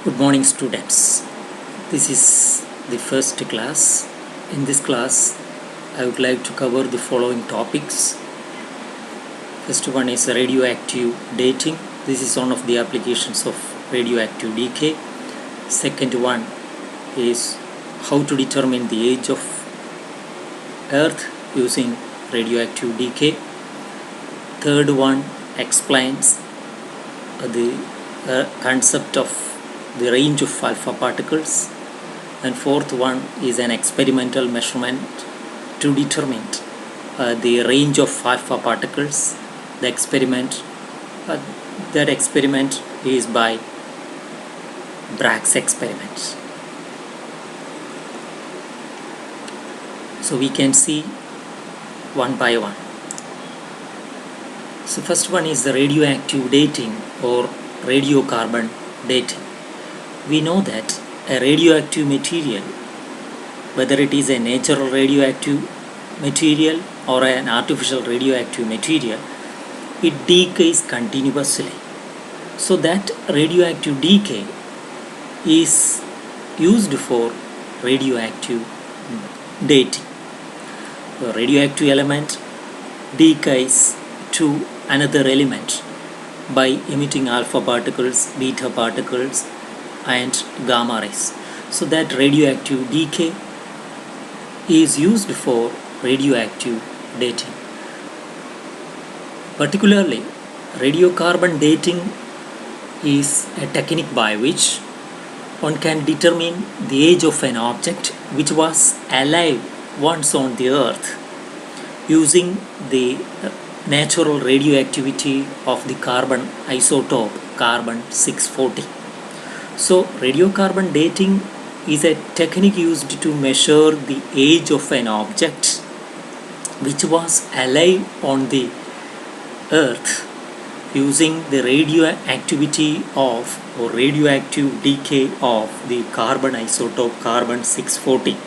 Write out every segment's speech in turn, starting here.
Good morning, students. This is the first class. In this class, I would like to cover the following topics. First one is radioactive dating. This is one of the applications of radioactive decay. Second one is how to determine the age of Earth using radioactive decay. Third one explains the concept of the range of alpha particles, and fourth one is an experimental measurement to determine the range of alpha particles. The experiment that experiment is by Bragg's experiment. So we can see one by one. So first one is the radioactive dating or radiocarbon dating. We know that a radioactive material, whether it is a natural radioactive material or an artificial radioactive material, it decays continuously. So that radioactive decay is used for radioactive dating. The radioactive element decays to another element by emitting alpha particles, beta particles, and gamma rays. So that radioactive decay is used for radioactive dating. Particularly, radiocarbon dating is a technique by which one can determine the age of an object which was alive once on the Earth using the natural radioactivity of the carbon isotope carbon 640. So radiocarbon dating is a technique used to measure the age of an object which was alive on the Earth using the radioactivity of or radioactive decay of the carbon isotope carbon 640.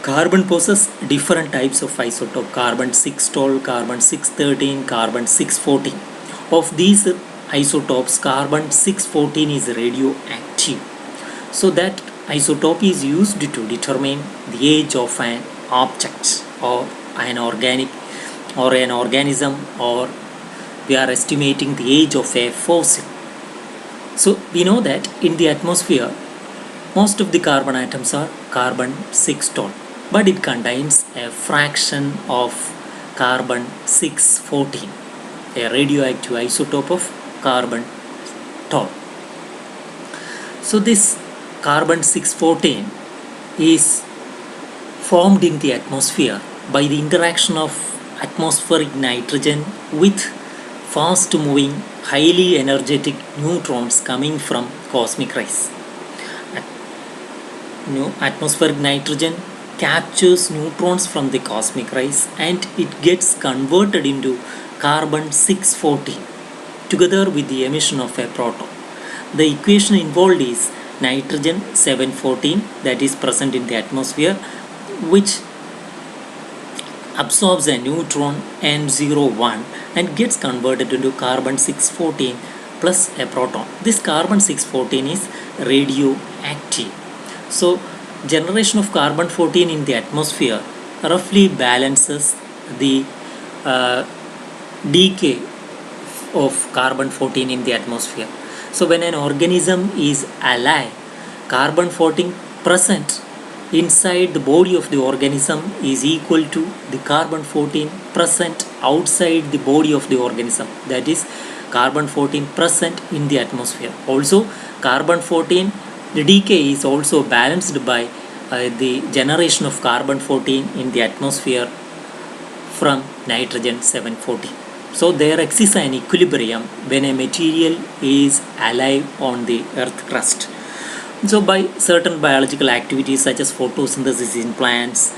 Carbon possesses different types of isotope: carbon 612, carbon 613, carbon 614. Of these isotopes, carbon 614 is radioactive. So that isotope is used to determine the age of an object or an organic or an organism, or we are estimating the age of a fossil. So we know that in the atmosphere, most of the carbon atoms are carbon 612, but it contains a fraction of carbon 614, a radioactive isotope of carbon 12. So this carbon 614 is formed in the atmosphere by the interaction of atmospheric nitrogen with fast moving, highly energetic neutrons coming from cosmic rays. Atmospheric nitrogen captures neutrons from the cosmic rays and it gets converted into carbon 614 together with the emission of a proton. The equation involved is nitrogen 714 that is present in the atmosphere, which absorbs a neutron N01 and gets converted into carbon 614 plus a proton. This carbon 614 is radioactive. So generation of carbon 14 in the atmosphere roughly balances the decay of carbon 14 in the atmosphere. So when an organism is alive, carbon 14 present inside the body of the organism is equal to the carbon 14 present outside the body of the organism, that is carbon 14 present in the atmosphere. Also carbon 14, the decay is also balanced by the generation of carbon 14 in the atmosphere from nitrogen 714. So there exists an equilibrium when a material is alive on the earth crust. So by certain biological activities such as photosynthesis in plants,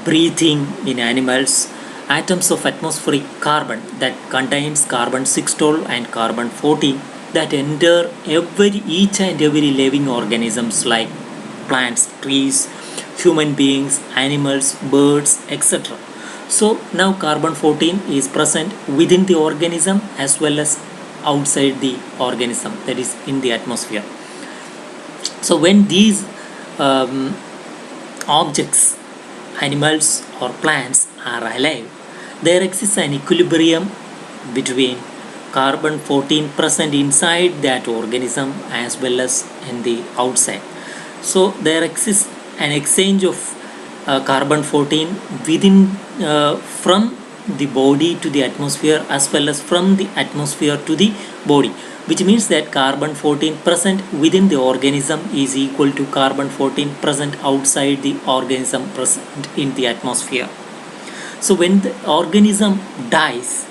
breathing in animals, atoms of atmospheric carbon that contains carbon 612 and carbon 14 that enter each and every living organisms like plants, trees, human beings, animals, birds, etc. So now carbon 14 is present within the organism as well as outside the organism, that is in the atmosphere. So when these um, objects, animals or plants are alive, there exists an equilibrium between carbon 14 present inside that organism as well as in the outside. So there exists an exchange of carbon 14 within from the body to the atmosphere as well as from the atmosphere to the body, which means that carbon 14 present within the organism is equal to carbon 14 present outside the organism present in the atmosphere. So when the organism dies,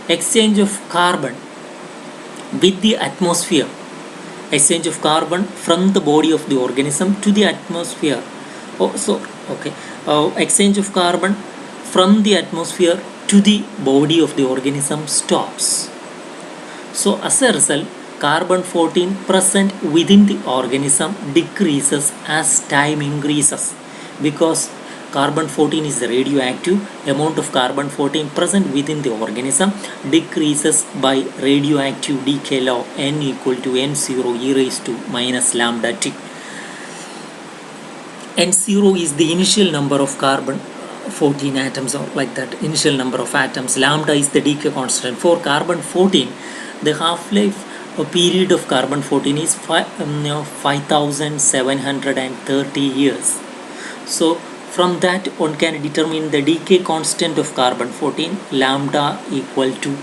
exchange of carbon with the atmosphere, exchange of carbon from the body of the organism to the atmosphere. Exchange of carbon from the atmosphere to the body of the organism stops. So as a result, carbon 14 present within the organism decreases as time increases, because carbon 14 is the radioactive. Amount of carbon 14 present within the organism decreases by radioactive decay law, n equal to n0 e raised to minus lambda t. n0 is the initial number of carbon 14 atoms, or like that, initial number of atoms. Lambda is the decay constant. For carbon 14, the half-life period of carbon 14 is 5730 years. So from that one can determine the decay constant of carbon 14, lambda equal to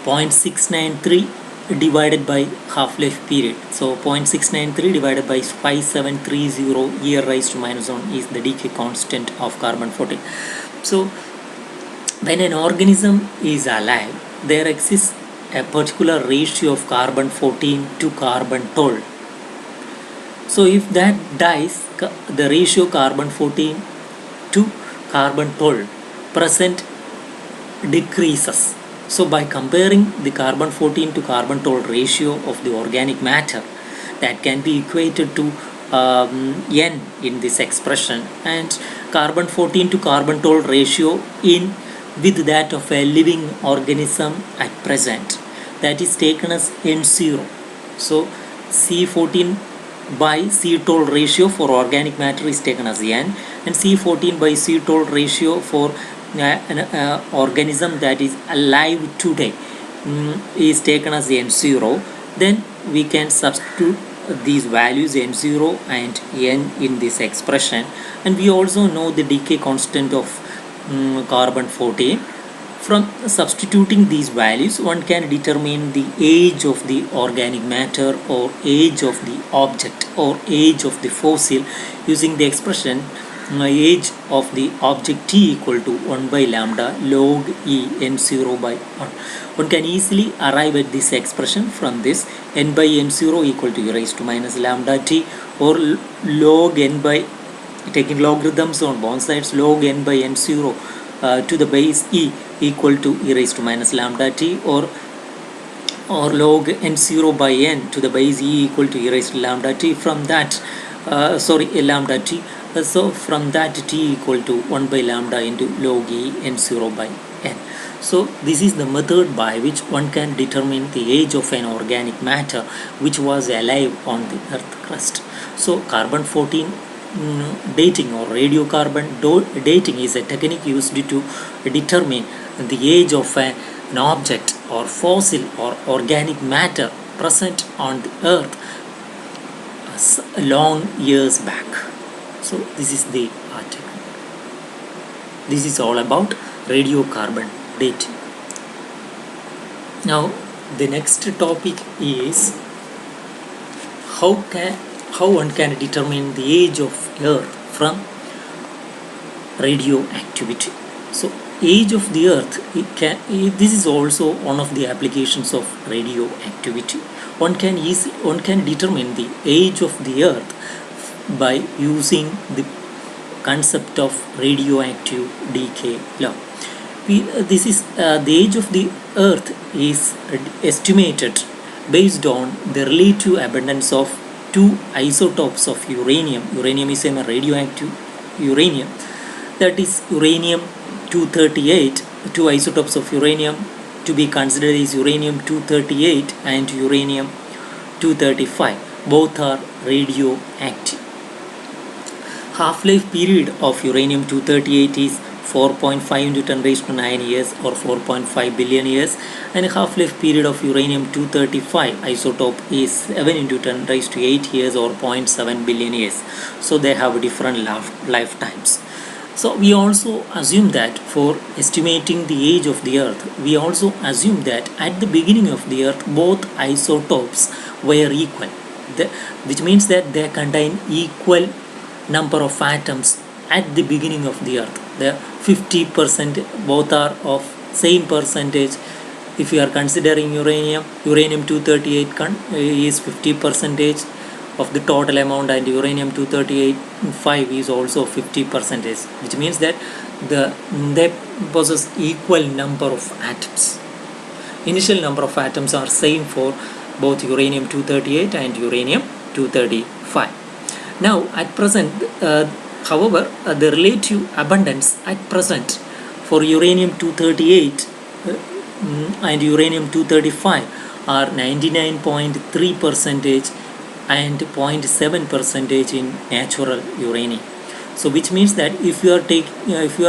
0.693 divided by half-life period. So 0.693 divided by 5730 e raised to minus 1 is the decay constant of carbon 14. So when an organism is alive, there exists a particular ratio of carbon 14 to carbon 12. So if that dies, the ratio carbon 14 to carbon 12 present decreases. So by comparing the carbon 14 to carbon 12 ratio of the organic matter, that can be equated to n in this expression, and carbon 14 to carbon 12 ratio in with that of a living organism at present, that is taken as n0. So C14 by C12 ratio for organic matter is taken as n, and C14 by C12 ratio for an organism that is alive today is taken as n0. Then we can substitute these values n0 and n in this expression, and we also know the decay constant of carbon 14. From substituting these values, one can determine the age of the organic matter or age of the object or age of the fossil using the expression age of the object t equal to 1 by lambda log e n0 by 1. One can easily arrive at this expression from this: n by n0 equal to e raised to minus lambda t, or log n by, taking logarithms on both sides, log n by n0 to the base e equal to e raised to minus lambda t, or log n0 by n to the base e equal to e raised to lambda t. From that lambda t, so from that t equal to 1 by lambda into log e n0 by n. So this is the method by which one can determine the age of an organic matter which was alive on the earth crust. So carbon 14 dating or radiocarbon dating is a technique used to determine the age of an object or fossil or organic matter present on the earth long years back. So this is the article. This is all about radiocarbon dating. Now the next topic is how one can determine the age of earth from radioactivity. So age of the earth, this is also one of the applications of radioactivity. One can determine the age of the earth by using the concept of radioactive decay law. The age of the earth is estimated based on the relative abundance of two isotopes of uranium. Uranium is a radioactive uranium, that is uranium 238. Two isotopes of uranium to be considered is uranium 238 and uranium 235. Both are radioactive. Half-life period of uranium-238 is 4.5 into 10 raised to 9 years or 4.5 billion years, and half-life period of uranium-235 isotope is 7 into 10 raised to 8 years or 0.7 billion years. So they have different lifetimes. So we also assume that for estimating the age of the Earth, we also assume that at the beginning of the Earth, both isotopes were equal, which means that they contain equal number of atoms at the beginning of the Earth. The 50%, both are of same percentage. If you are considering uranium-238 is 50% of the total amount, and uranium-238 is also 50%, which means that they possess equal number of atoms. Initial number of atoms are same for both uranium-238 and uranium-235. Now at present, however, the relative abundance at present for uranium-238 and uranium-235 are 99.3% and 0.7% in natural uranium. So which means that if you are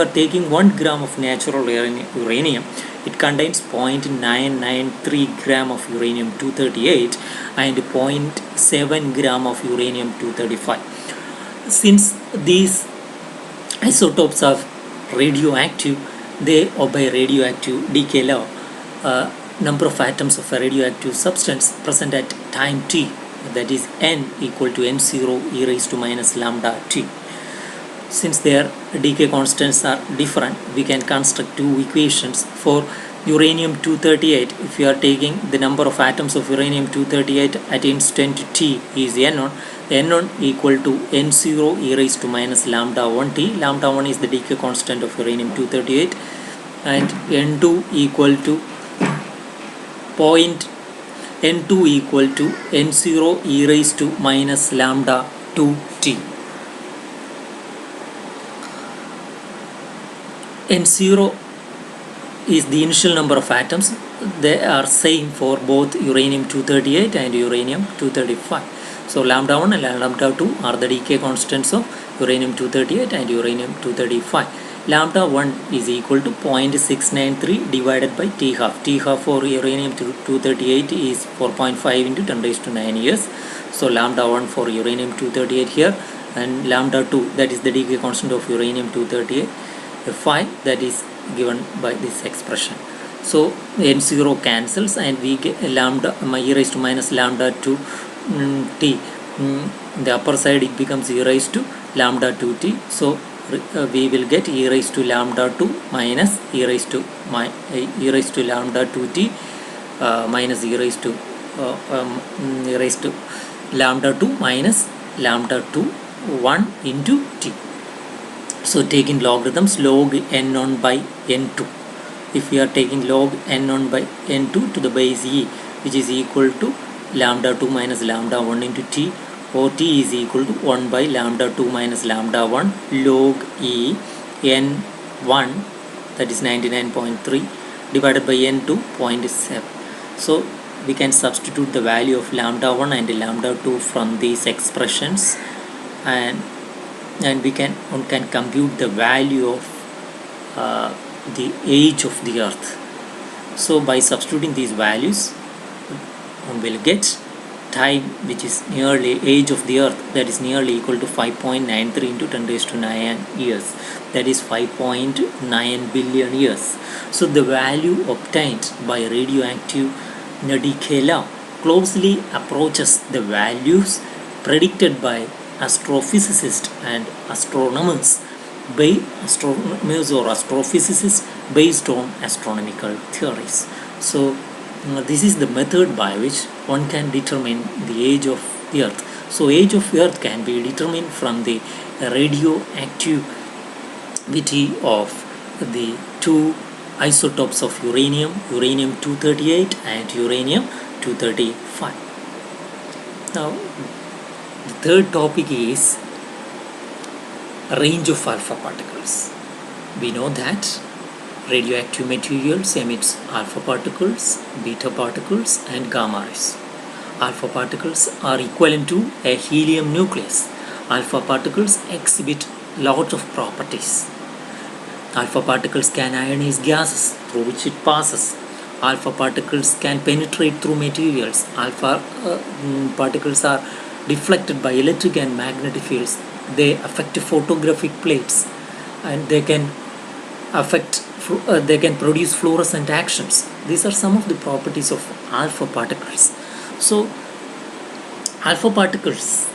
taking 1 gram of natural uranium, it contains 0.993 gram of uranium-238 and 0.7 gram of uranium-235. Since these isotopes are radioactive, they obey radioactive decay law. Number of atoms of a radioactive substance present at time t, that is n equal to n0 e raised to minus lambda t. Since their decay constants are different, we can construct two equations for uranium-238. If you are taking the number of atoms of uranium-238 at instant t is n1 equal to n0 e raised to minus lambda 1t. Lambda 1 is the decay constant of uranium-238, and n2 equal to n2 equal to n0 e raised to minus lambda 2t. N0 is the initial number of atoms. They are same for both uranium-238 and uranium-235. So lambda 1 and lambda 2 are the decay constants of uranium-238 and uranium-235. Lambda 1 is equal to 0.693 divided by T half. T half for uranium-238 is 4.5 into 10 raised to 9 years. So lambda 1 for uranium-238 here, and lambda 2, that is the decay constant of uranium-238, 5, that is given by this expression. So n0 cancels and we get lambda e raised to minus lambda 2 t. The upper side it becomes e raised to lambda 2t. So we will get e raised to lambda 2 minus e raised to lambda 2t minus e raised to lambda 2 minus lambda 2 1 into t. So taking logarithms, log n1 by n2. If we are taking log n1 by n2 to the base e, which is equal to lambda 2 minus lambda 1 into t, or t is equal to 1 by lambda 2 minus lambda 1 log e n1, that is 99.3, divided by n2, 0.7. So we can substitute the value of lambda 1 and lambda 2 from these expressions, and one can compute the value of the age of the Earth. So by substituting these values, one will get time which is nearly age of the Earth, that is nearly equal to 5.93 into 10 raised to 9 years, that is 5.9 billion years. So the value obtained by radioactive decay law closely approaches the values predicted by astrophysicists and astronomers or astrophysicists based on astronomical theories. So this is the method by which one can determine the age of the Earth. So age of the Earth can be determined from the radioactivity of the two isotopes of uranium-238 and uranium-235. Now the third topic is range of alpha particles. We know that radioactive materials emits alpha particles, beta particles and gamma rays. Alpha particles are equivalent to a helium nucleus. Alpha particles exhibit lot of properties. Alpha particles can ionize gases through which it passes. Alpha particles can penetrate through materials. Alpha particles are deflected by electric and magnetic fields. They affect photographic plates, and they can produce fluorescent actions. These are some of the properties of alpha particles. So, alpha particles,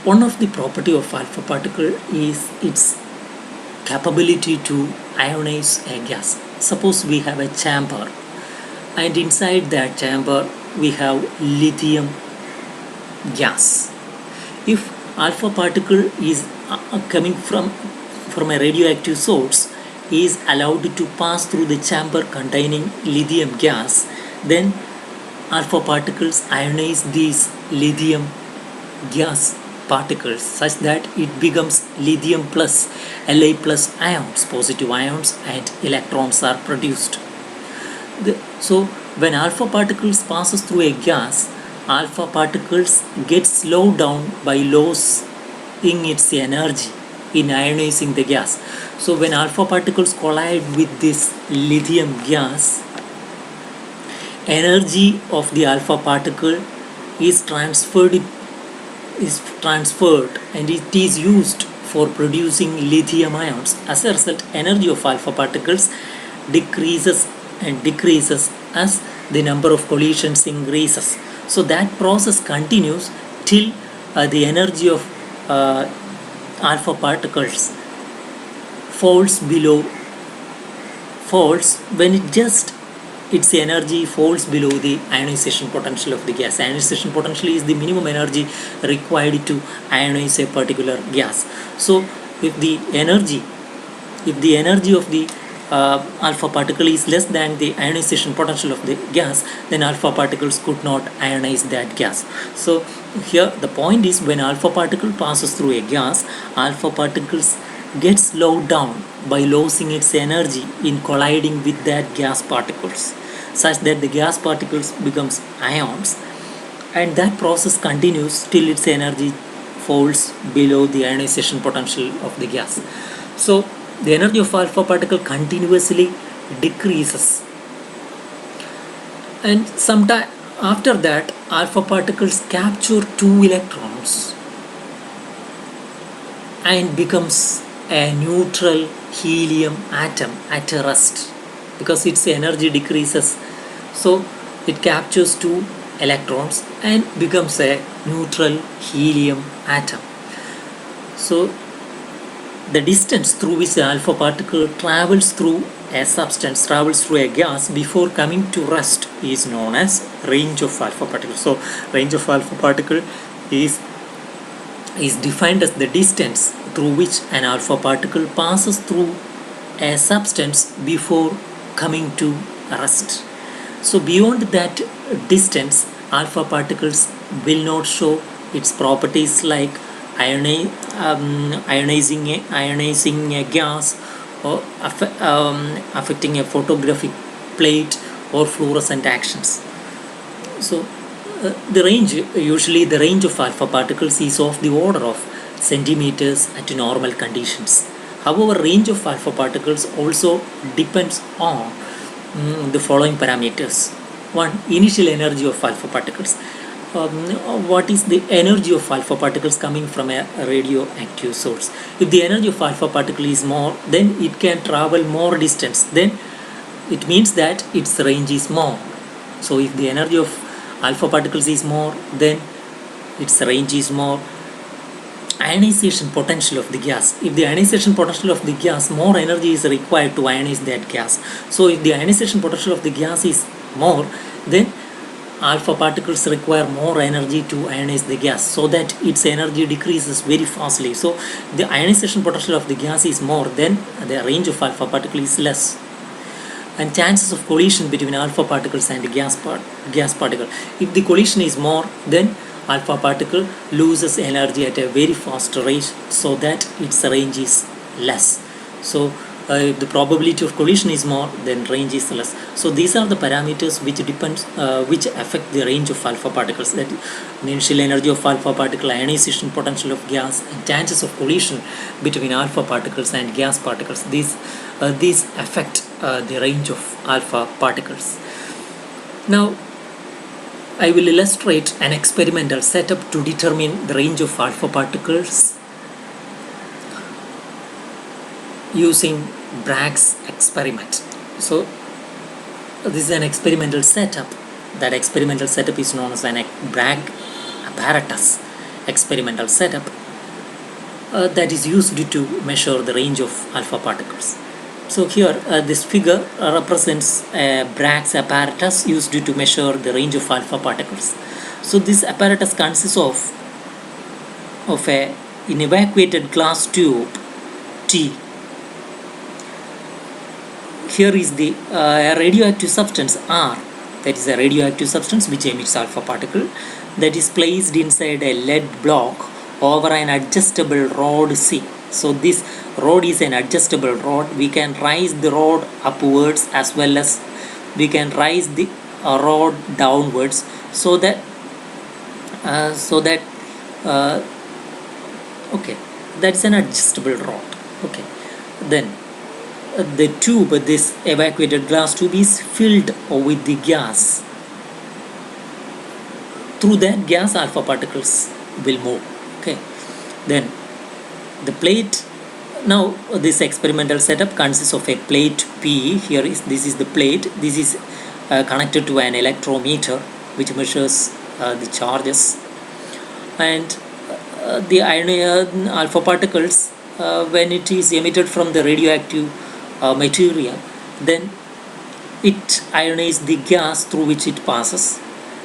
one of the property of alpha particle is its capability to ionize a gas. Suppose we have a chamber, and inside that chamber we have lithium gas. If alpha particle is coming from a radioactive source is allowed to pass through the chamber containing lithium gas, then alpha particles ionize these lithium gas particles such that it becomes lithium plus Li plus ions, positive ions, and electrons are produced. So when alpha particles passes through a gas, alpha particles get slowed down by losing its energy in ionizing the gas. So when alpha particles collide with this lithium gas, energy of the alpha particle is transferred and it is used for producing lithium ions. As a result, energy of alpha particles decreases as the number of collisions increases. So that process continues till the energy of alpha particles falls when its energy falls below the ionization potential of the gas. Ionization potential is the minimum energy required to ionize a particular gas. So if the energy of the alpha particle is less than the ionization potential of the gas, then alpha particles could not ionize that gas. So here the point is, when alpha particle passes through a gas, alpha particles get slowed down by losing its energy in colliding with that gas particles, such that the gas particles becomes ions, and that process continues till its energy falls below the ionization potential of the gas. So the energy of alpha particle continuously decreases, and sometime after that alpha particles capture 2 electrons and becomes a neutral helium atom at rest, because its energy decreases. So it captures 2 electrons and becomes a neutral helium atom. So the distance through which the alpha particle travels through a gas before coming to rest is known as range of alpha particle. So range of alpha particle is defined as the distance through which an alpha particle passes through a substance before coming to rest. So beyond that distance, alpha particles will not show its properties like ionizing a gas, or affecting a photographic plate, or fluorescent actions. So the range of alpha particles is of the order of centimeters at normal conditions. However, range of alpha particles also depends on the following parameters. 1. Initial energy of alpha particles. What is the energy of alpha particles coming from a radioactive source? If the energy of alpha particle is more, then it can travel more distance. Then it means that its range is more. So if the energy of alpha particles is more, then its range is more. Ionization potential of the gas. If the ionization potential of the gas, more energy is required to ionize that gas. So if the ionization potential of the gas is more, then alpha particles require more energy to ionize the gas, so that its energy decreases very fastly. So the ionization potential of the gas is more, then the range of alpha particle is less. And chances of collision between alpha particles and gas particle. If the collision is more, then alpha particle loses energy at a very fast rate, so that its range is less. So If the probability of collision is more, then range is less. So these are the parameters which affect the range of alpha particles. That initial energy of alpha particle, ionization potential of gas, and chances of collision between alpha particles and gas particles. These affect the range of alpha particles. Now, I will illustrate an experimental setup to determine the range of alpha particles using Bragg's experiment. So this is an experimental setup. That experimental setup is known as an Bragg apparatus experimental setup that is used to measure the range of alpha particles. So here this figure represents Bragg's apparatus used to measure the range of alpha particles. So this apparatus consists of an evacuated glass tube T. Here is the radioactive substance R, that is a radioactive substance which emits alpha particle, that is placed inside a lead block over an adjustable rod C. So this rod is an adjustable rod. We can raise the rod upwards as well as we can raise the rod downwards, so that okay, that's an adjustable rod. Okay, then the tube, this evacuated glass tube, is filled with the gas. Through that gas, alpha particles will move. Okay, then the plate. Now this experimental setup consists of a plate P. This is the plate. This is connected to an electrometer which measures the charges, and the alpha particles, when it is emitted from the radioactive material, then it ionizes the gas through which it passes.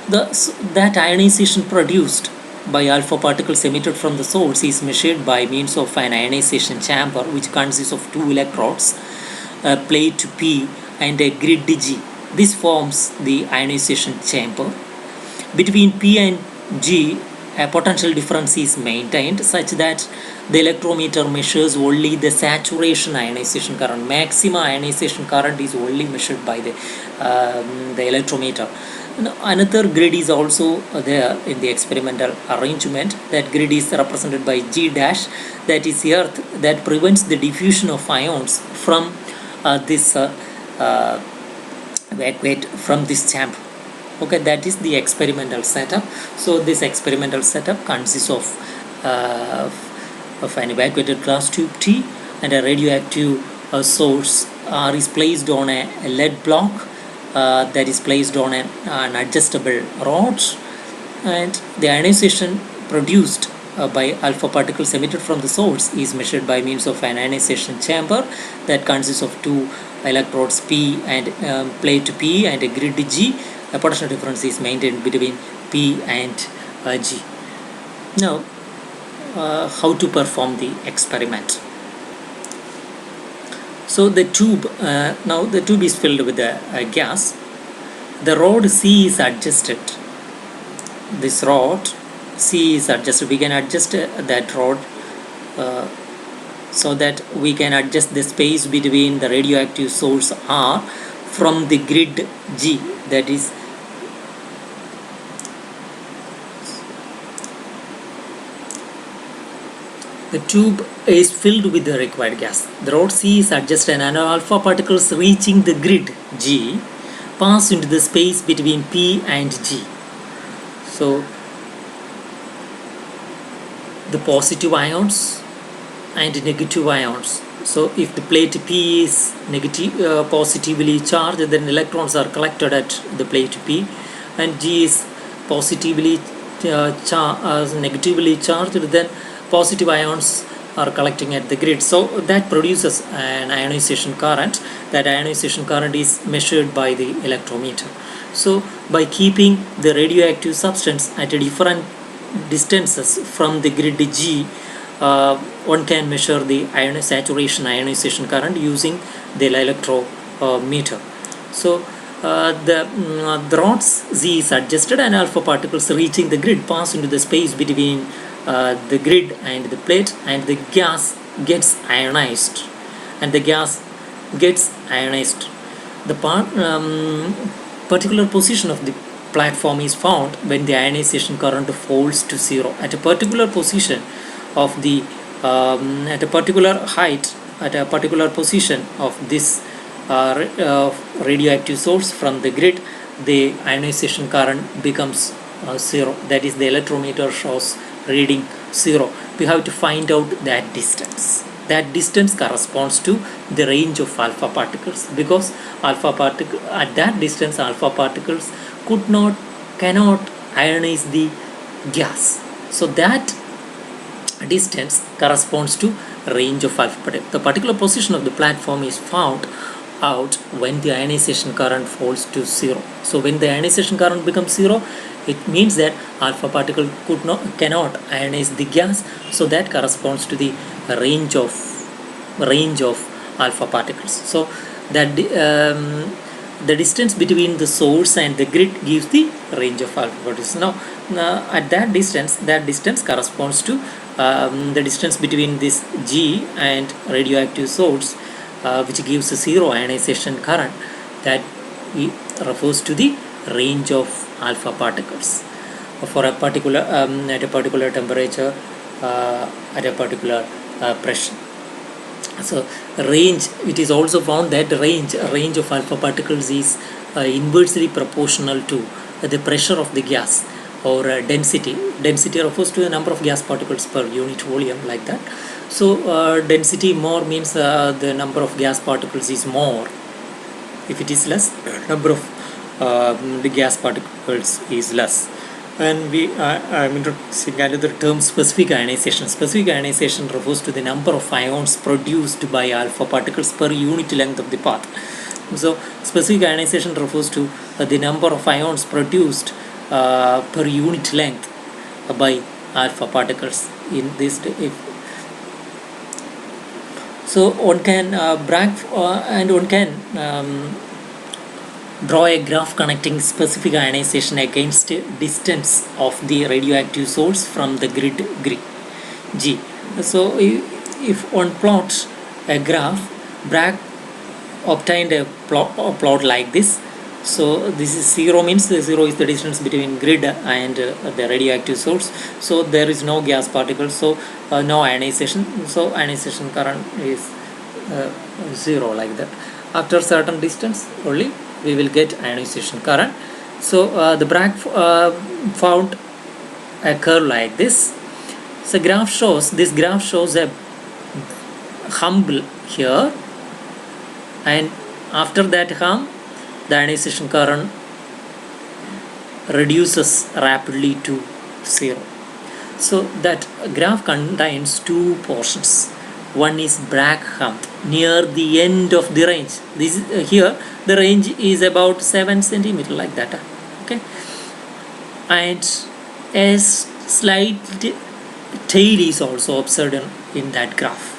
That ionization produced by alpha particles emitted from the source is measured by means of an ionization chamber which consists of two electrodes, a plate P and a grid G. This forms the ionization chamber. Between P and G, a potential difference is maintained such that the electrometer measures only the saturation ionization current. Maximum ionization current is only measured by the electrometer. Another grid is also there in the experimental arrangement. That grid is represented by G dash, that is earth, that prevents the diffusion of ions from this evacuate from this chamber. Okay, that is the experimental setup. So this experimental setup consists of an evacuated glass tube T and a radioactive source R is placed on a lead block that is placed on an adjustable rod, and the ionization produced by alpha particles emitted from the source is measured by means of an ionization chamber that consists of two electrodes P and plate P and a grid G. A potential difference is maintained between P and G. Now, how to perform the experiment? So the tube, now the tube is filled with the gas. The rod C is adjusted. This rod C is adjusted. We can adjust that rod so that we can adjust the space between the radioactive source R from the grid G, that is the tube is filled with the required gas. The rod C is adjusted and alpha particles reaching the grid G pass into the space between P and G. So the positive ions and negative ions. So if the plate P is positively charged, then electrons are collected at the plate P, and G is positively negatively charged, then positive ions are collecting at the grid. So that produces an ionization current. That ionization current is measured by the electrometer. So by keeping the radioactive substance at different distances from the grid G, one can measure the saturation ionization current using the electrometer. So the rods Z is adjusted and alpha particles reaching the grid pass into the space between the grid and the plate, and the gas gets ionized, and the gas gets ionized. The particular position of the platform is found when the ionization current falls to zero. At a particular position of the at a particular height, at a particular position of this radioactive source from the grid, the ionization current becomes zero. That is, the electrometer shows reading zero. We have to find out that distance. That distance corresponds to the range of alpha particles, because at that distance alpha particles cannot ionize the gas. So that distance corresponds to range of alpha particles. The particular position of the platform is found out when the ionization current falls to zero. So when the ionization current becomes zero, it means that alpha particle cannot ionize the gas. So that corresponds to the range of alpha particles. So that the distance between the source and the grid gives the range of alpha particles. Now at that distance corresponds to the distance between this G and radioactive source, which gives a zero ionization current. That refers to the range of alpha particles for a particular at a particular temperature, at a particular pressure. So range, it is also found that range of alpha particles is inversely proportional to the pressure of the gas, or density. Density refers to the number of gas particles per unit volume, like that. So density more means the number of gas particles is more. If it is less, number of the gas particles is less. And I'm introducing another term, specific ionization. Specific ionization refers to the number of ions produced by alpha particles per unit length of the path. So specific ionization refers to the number of ions produced per unit length by alpha particles. In this, so one can one can draw a graph connecting specific ionization against distance of the radioactive source from the grid G. So if one plots a graph, Bragg obtained a plot like this. So this is zero, means the zero is the distance between grid and the radioactive source. So there is no gas particles, so no ionization. So ionization current is zero, like that. After certain distance only we will get ionization current. So the Bragg found a curve like this. So this graph shows a hump here, and after that hump the ionization current reduces rapidly to zero. So that graph contains two portions. One is Bragg hump near the end of the range. This is, here the range is about 7 centimeter, like that. Okay, and a slight tail is also observed in that graph.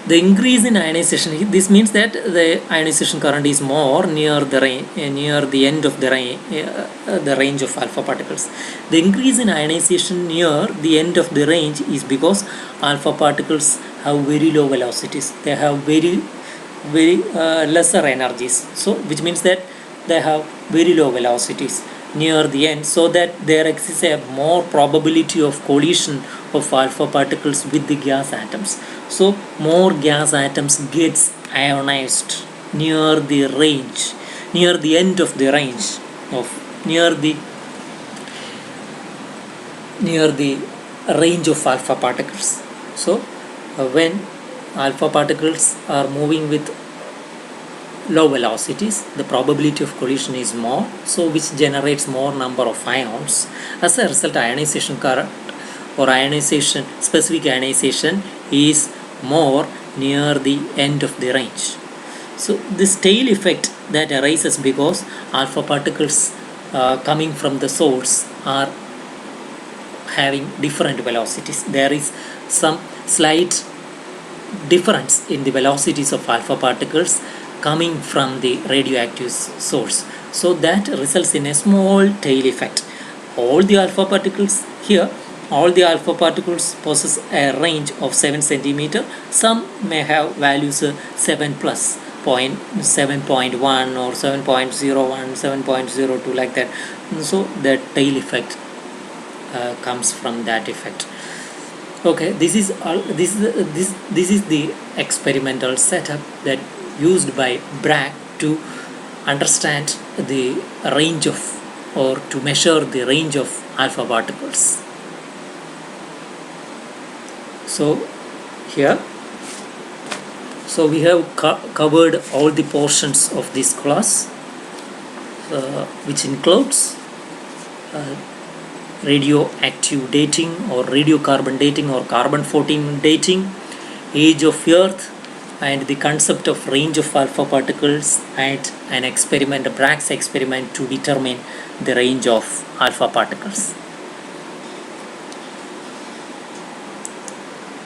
The increase in ionization, this means that the ionization current is more near the end of the range of alpha particles. The increase in ionization near the end of the range is because alpha particles have very low velocities. They have very lesser energies. So which means that they have very low velocities near the end, so that there exists a more probability of collision of alpha particles with the gas atoms. So more gas atoms gets ionized near the range, near the end of the range of near the range of alpha particles. So when alpha particles are moving with low velocities, the probability of collision is more, so which generates more number of ions. As a result, ionization current or specific ionization is more near the end of the range. So this tail effect that arises because alpha particles coming from the source are having different velocities. There is some slight difference in the velocities of alpha particles coming from the radioactive source. So that results in a small tail effect. All the alpha particles here All the alpha particles possess a range of 7 centimeter. Some may have values 7 plus, 7.1 or 7.01, 7.02, like that. So the tail effect comes from that effect. Okay, this is the experimental setup that used by Bragg to understand the range of, or to measure the range of alpha particles. So here, so we have covered all the portions of this class, which includes radioactive dating or radiocarbon dating or carbon-14 dating, age of Earth, and the concept of range of alpha particles, and an experiment, a Bragg's experiment, to determine the range of alpha particles.